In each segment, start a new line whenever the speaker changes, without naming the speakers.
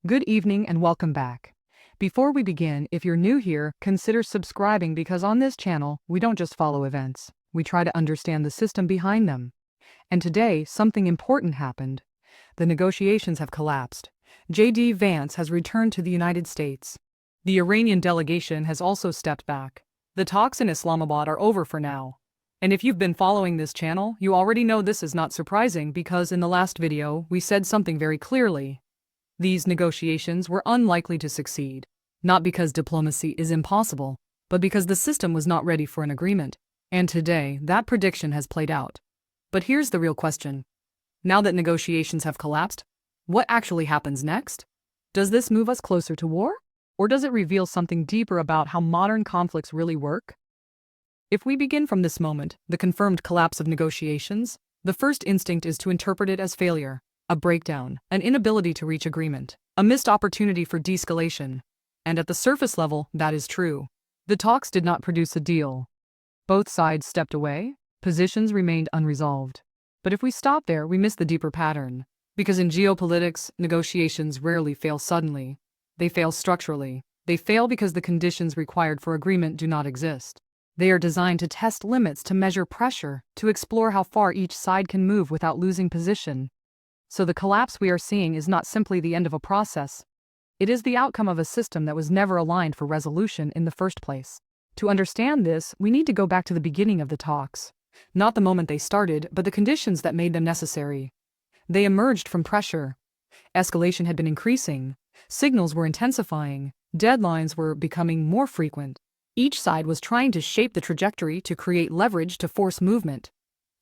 Good evening and welcome back. Before we begin, if you're new here, consider subscribing because on this channel, we don't just follow events, we try to understand the system behind them. And today, something important happened. The negotiations have collapsed. J.D. Vance has returned to the United States. The Iranian delegation has also stepped back. The talks in Islamabad are over for now. And if you've been following this channel, you already know this is not surprising because in the last video, we said something very clearly. These negotiations were unlikely to succeed, not because diplomacy is impossible, but because the system was not ready for an agreement. And today, that prediction has played out. But here's the real question. Now that negotiations have collapsed, what actually happens next? Does this move us closer to war? Or does it reveal something deeper about how modern conflicts really work? If we begin from this moment, the confirmed collapse of negotiations, the first instinct is to interpret it as failure. A breakdown, an inability to reach agreement, a missed opportunity for de-escalation. And at the surface level, that is true. The talks did not produce a deal. Both sides stepped away, positions remained unresolved. But if we stop there, we miss the deeper pattern. Because in geopolitics, negotiations rarely fail suddenly. They fail structurally. They fail because the conditions required for agreement do not exist. They are designed to test limits, to measure pressure, to explore how far each side can move without losing position. So the collapse we are seeing is not simply the end of a process. It is the outcome of a system that was never aligned for resolution in the first place. To understand this, we need to go back to the beginning of the talks. Not the moment they started, but the conditions that made them necessary. They emerged from pressure. Escalation had been increasing. Signals were intensifying. Deadlines were becoming more frequent. Each side was trying to shape the trajectory to create leverage to force movement.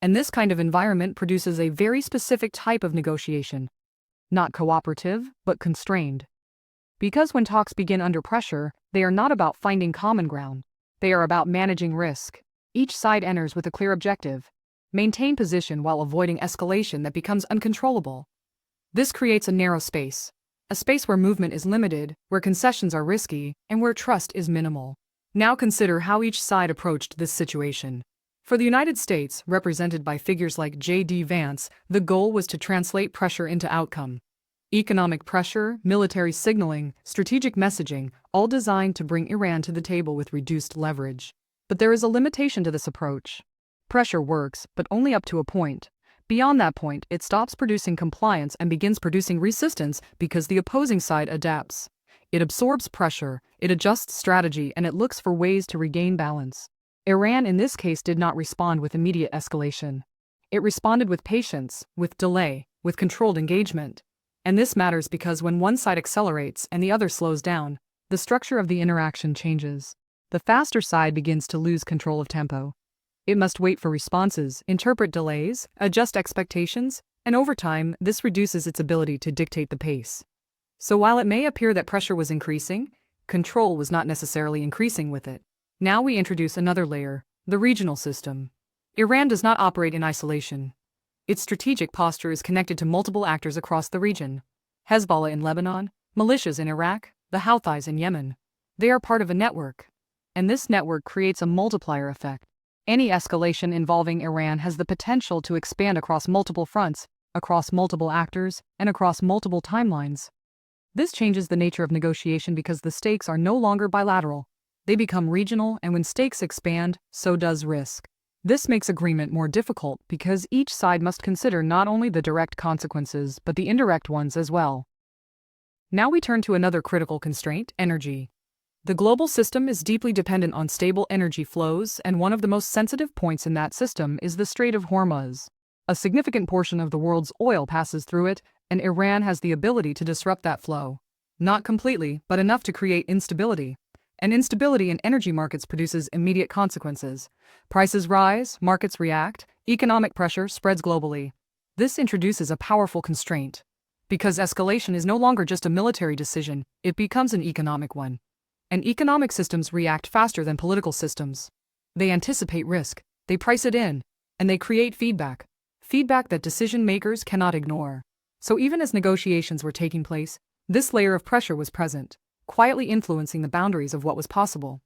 And this kind of environment produces a very specific type of negotiation. Not cooperative, but constrained. Because when talks begin under pressure, they are not about finding common ground. They are about managing risk. Each side enters with a clear objective. Maintain position while avoiding escalation that becomes uncontrollable. This creates a narrow space. A space where movement is limited, where concessions are risky, and where trust is minimal. Now consider how each side approached this situation. For the United States, represented by figures like J.D. Vance, the goal was to translate pressure into outcome. Economic pressure, military signaling, strategic messaging, all designed to bring Iran to the table with reduced leverage. But there is a limitation to this approach. Pressure works, but only up to a point. Beyond that point, it stops producing compliance and begins producing resistance because the opposing side adapts. It absorbs pressure, it adjusts strategy, and it looks for ways to regain balance. Iran in this case did not respond with immediate escalation. It responded with patience, with delay, with controlled engagement. And this matters because when one side accelerates and the other slows down, the structure of the interaction changes. The faster side begins to lose control of tempo. It must wait for responses, interpret delays, adjust expectations, and over time, this reduces its ability to dictate the pace. So while it may appear that pressure was increasing, control was not necessarily increasing with it. Now we introduce another layer, the regional system. Iran does not operate in isolation. Its strategic posture is connected to multiple actors across the region. Hezbollah in Lebanon, militias in Iraq, the Houthis in Yemen. They are part of a network. And this network creates a multiplier effect. Any escalation involving Iran has the potential to expand across multiple fronts, across multiple actors, and across multiple timelines. This changes the nature of negotiation because the stakes are no longer bilateral. They become regional, and when stakes expand, so does risk. This makes agreement more difficult because each side must consider not only the direct consequences but the indirect ones as well. Now we turn to another critical constraint, energy. The global system is deeply dependent on stable energy flows, and one of the most sensitive points in that system is the Strait of Hormuz. A significant portion of the world's oil passes through it, and Iran has the ability to disrupt that flow. Not completely, but enough to create instability. And instability in energy markets produces immediate consequences. Prices rise, markets react, economic pressure spreads globally. This introduces a powerful constraint. Because escalation is no longer just a military decision, it becomes an economic one. And economic systems react faster than political systems. They anticipate risk, they price it in, and they create feedback. Feedback that decision makers cannot ignore. So even as negotiations were taking place, this layer of pressure was present, quietly influencing the boundaries of what was possible.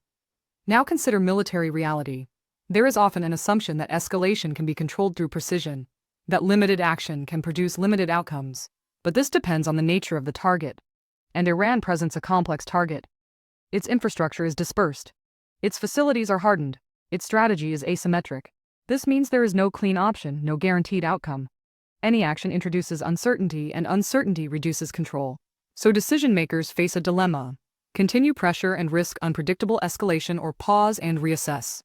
Now consider military reality. There is often an assumption that escalation can be controlled through precision, that limited action can produce limited outcomes. But this depends on the nature of the target. And Iran presents a complex target. Its infrastructure is dispersed. Its facilities are hardened. Its strategy is asymmetric. This means there is no clean option, no guaranteed outcome. Any action introduces uncertainty, and uncertainty reduces control. So decision-makers face a dilemma: continue pressure and risk unpredictable escalation, or pause and reassess.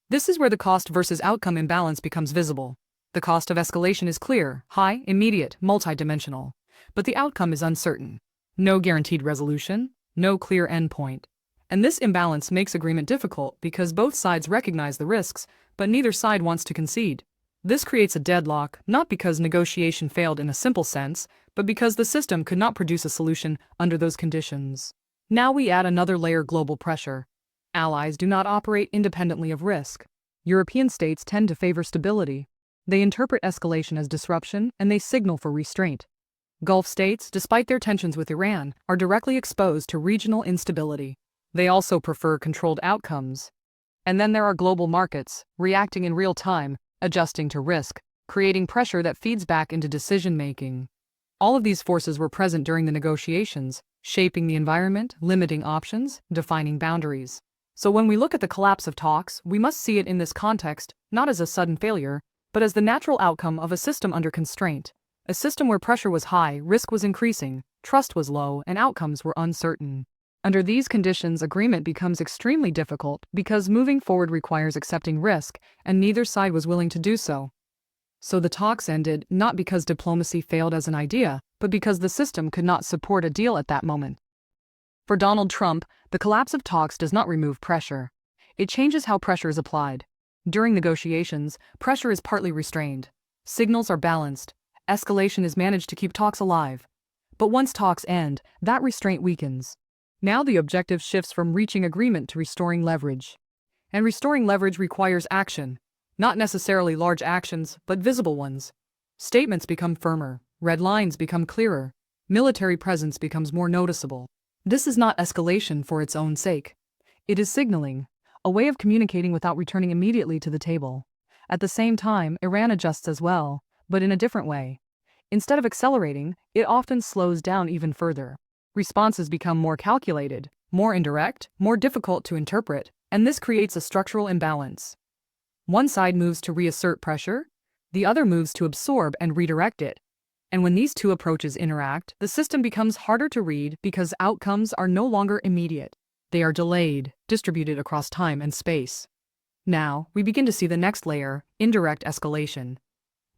This is where the cost versus outcome imbalance becomes visible. The cost of escalation is clear, high, immediate, multidimensional. But the outcome is uncertain. No guaranteed resolution, no clear endpoint. And this imbalance makes agreement difficult because both sides recognize the risks, but neither side wants to concede. This creates a deadlock, not because negotiation failed in a simple sense, but because the system could not produce a solution under those conditions. Now we add another layer: global pressure. Allies do not operate independently of risk. European states tend to favor stability. They interpret escalation as disruption, and they signal for restraint. Gulf states, despite their tensions with Iran, are directly exposed to regional instability. They also prefer controlled outcomes. And then there are global markets, reacting in real time, adjusting to risk, creating pressure that feeds back into decision-making. All of these forces were present during the negotiations, shaping the environment, limiting options, defining boundaries. So when we look at the collapse of talks, we must see it in this context, not as a sudden failure, but as the natural outcome of a system under constraint. A system where pressure was high, risk was increasing, trust was low, and outcomes were uncertain. Under these conditions, agreement becomes extremely difficult because moving forward requires accepting risk, and neither side was willing to do so. So the talks ended not because diplomacy failed as an idea, but because the system could not support a deal at that moment. For Donald Trump, the collapse of talks does not remove pressure. It changes how pressure is applied. During negotiations, pressure is partly restrained. Signals are balanced. Escalation is managed to keep talks alive. But once talks end, that restraint weakens. Now the objective shifts from reaching agreement to restoring leverage. And restoring leverage requires action. Not necessarily large actions, but visible ones. Statements become firmer. Red lines become clearer. Military presence becomes more noticeable. This is not escalation for its own sake. It is signaling, a way of communicating without returning immediately to the table. At the same time, Iran adjusts as well, but in a different way. Instead of accelerating, it often slows down even further. Responses become more calculated, more indirect, more difficult to interpret, and this creates a structural imbalance. One side moves to reassert pressure, the other moves to absorb and redirect it. And when these two approaches interact, the system becomes harder to read because outcomes are no longer immediate. They are delayed, distributed across time and space. Now, we begin to see the next layer: indirect escalation.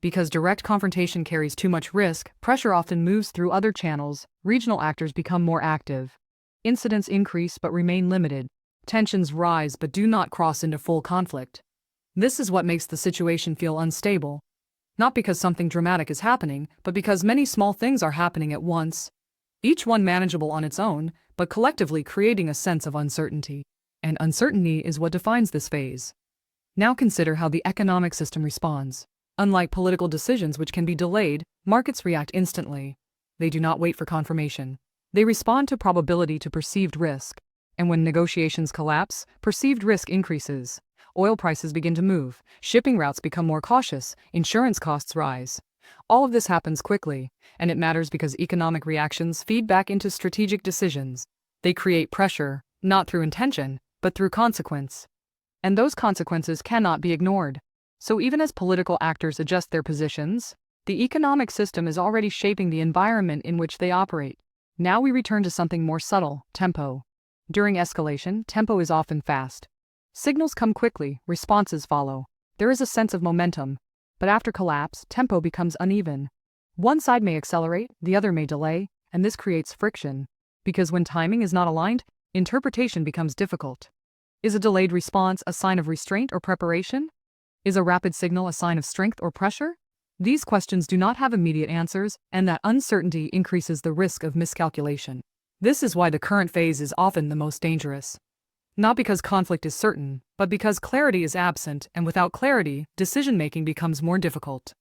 Because direct confrontation carries too much risk, pressure often moves through other channels. Regional actors become more active. Incidents increase but remain limited. Tensions rise but do not cross into full conflict. This is what makes the situation feel unstable. Not because something dramatic is happening, but because many small things are happening at once. Each one manageable on its own, but collectively creating a sense of uncertainty. And uncertainty is what defines this phase. Now consider how the economic system responds. Unlike political decisions which can be delayed, markets react instantly. They do not wait for confirmation. They respond to probability, to perceived risk. And when negotiations collapse, perceived risk increases. Oil prices begin to move, shipping routes become more cautious, insurance costs rise. All of this happens quickly, and it matters because economic reactions feed back into strategic decisions. They create pressure, not through intention, but through consequence. And those consequences cannot be ignored. So even as political actors adjust their positions, the economic system is already shaping the environment in which they operate. Now we return to something more subtle: tempo. During escalation, tempo is often fast. Signals come quickly, responses follow. There is a sense of momentum. But after collapse, tempo becomes uneven. One side may accelerate, the other may delay, and this creates friction. Because when timing is not aligned, interpretation becomes difficult. Is a delayed response a sign of restraint or preparation? Is a rapid signal a sign of strength or pressure? These questions do not have immediate answers, and that uncertainty increases the risk of miscalculation. This is why the current phase is often the most dangerous. Not because conflict is certain, but because clarity is absent, and without clarity, decision-making becomes more difficult.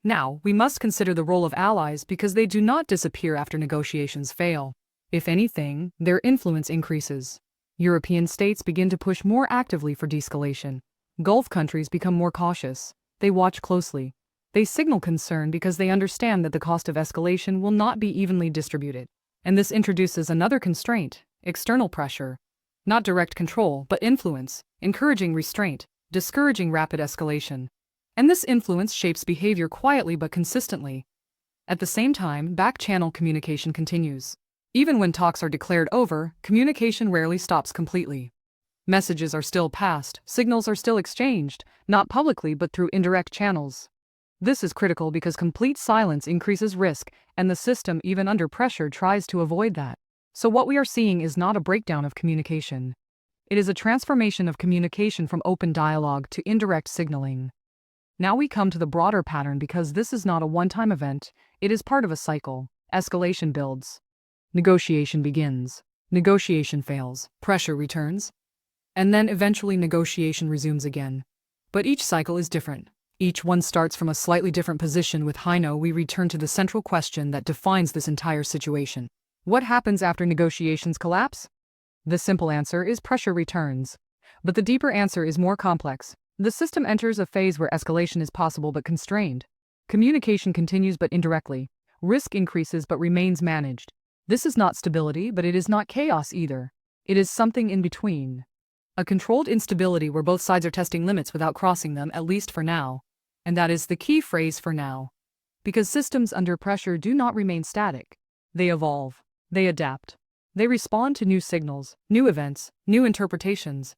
Now, we must consider the role of allies because they do not disappear after negotiations fail. If anything, their influence increases. European states begin to push more actively for de-escalation. Gulf countries become more cautious. They watch closely. They signal concern because they understand that the cost of escalation will not be evenly distributed. And this introduces another constraint: external pressure. Not direct control, but influence, encouraging restraint, discouraging rapid escalation. And this influence shapes behavior quietly but consistently. At the same time, back-channel communication continues. Even when talks are declared over, communication rarely stops completely. Messages are still passed, signals are still exchanged, not publicly but through indirect channels. This is critical because complete silence increases risk, and the system, even under pressure, tries to avoid that. So what we are seeing is not a breakdown of communication. It is a transformation of communication from open dialogue to indirect signaling. Now we come to the broader pattern because this is not a one-time event, it is part of a cycle. Escalation builds. Negotiation begins. Negotiation fails. Pressure returns. And then eventually negotiation resumes again. But each cycle is different. Each one starts from a slightly different position. With Hino, we return to the central question that defines this entire situation. What happens after negotiations collapse? The simple answer is pressure returns. But the deeper answer is more complex. The system enters a phase where escalation is possible but constrained. Communication continues but indirectly. Risk increases but remains managed. This is not stability, but it is not chaos either. It is something in between. A controlled instability where both sides are testing limits without crossing them, at least for now. And that is the key phrase, for now. Because systems under pressure do not remain static. They evolve. They adapt. They respond to new signals, new events, new interpretations.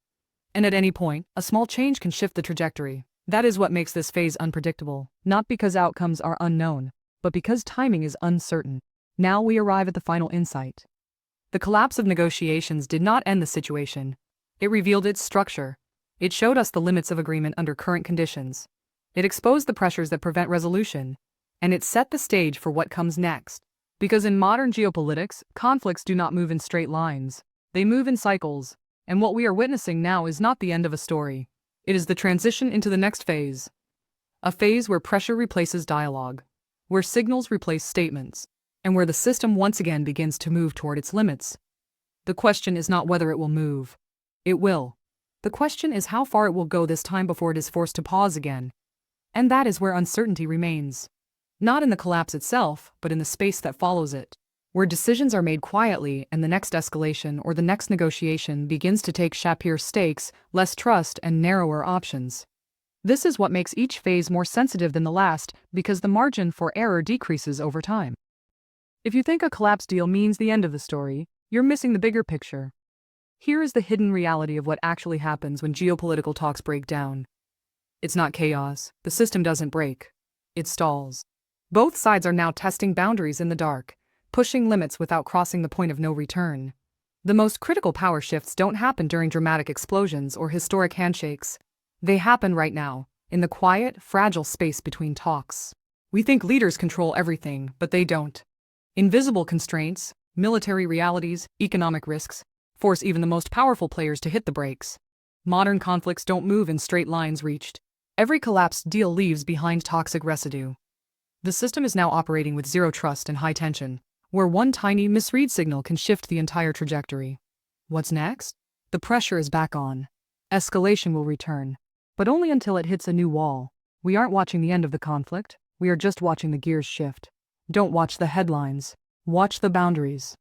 And at any point, a small change can shift the trajectory. That is what makes this phase unpredictable, not because outcomes are unknown, but because timing is uncertain. Now we arrive at the final insight. The collapse of negotiations did not end the situation. It revealed its structure. It showed us the limits of agreement under current conditions. It exposed the pressures that prevent resolution. And it set the stage for what comes next. Because in modern geopolitics, conflicts do not move in straight lines. They move in cycles. And what we are witnessing now is not the end of a story. It is the transition into the next phase. A phase where pressure replaces dialogue, where signals replace statements, and where the system once again begins to move toward its limits. The question is not whether it will move. It will. The question is how far it will go this time before it is forced to pause again. And that is where uncertainty remains. Not in the collapse itself, but in the space that follows it, where decisions are made quietly and the next escalation or the next negotiation begins to take sharper stakes, less trust, and narrower options. This is what makes each phase more sensitive than the last, because the margin for error decreases over time. If you think a collapse deal means the end of the story, you're missing the bigger picture. Here is the hidden reality of what actually happens when geopolitical talks break down. It's not chaos. The system doesn't break. It stalls. Both sides are now testing boundaries in the dark, pushing limits without crossing the point of no return. The most critical power shifts don't happen during dramatic explosions or historic handshakes. They happen right now, in the quiet, fragile space between talks. We think leaders control everything, but they don't. Invisible constraints, military realities, economic risks, force even the most powerful players to hit the brakes. Modern conflicts don't move in straight lines reached. Every collapsed deal leaves behind toxic residue. The system is now operating with zero trust and high tension, where one tiny misread signal can shift the entire trajectory. What's next? The pressure is back on. Escalation will return, but only until it hits a new wall. We aren't watching the end of the conflict, we are just watching the gears shift. Don't watch the headlines. Watch the boundaries.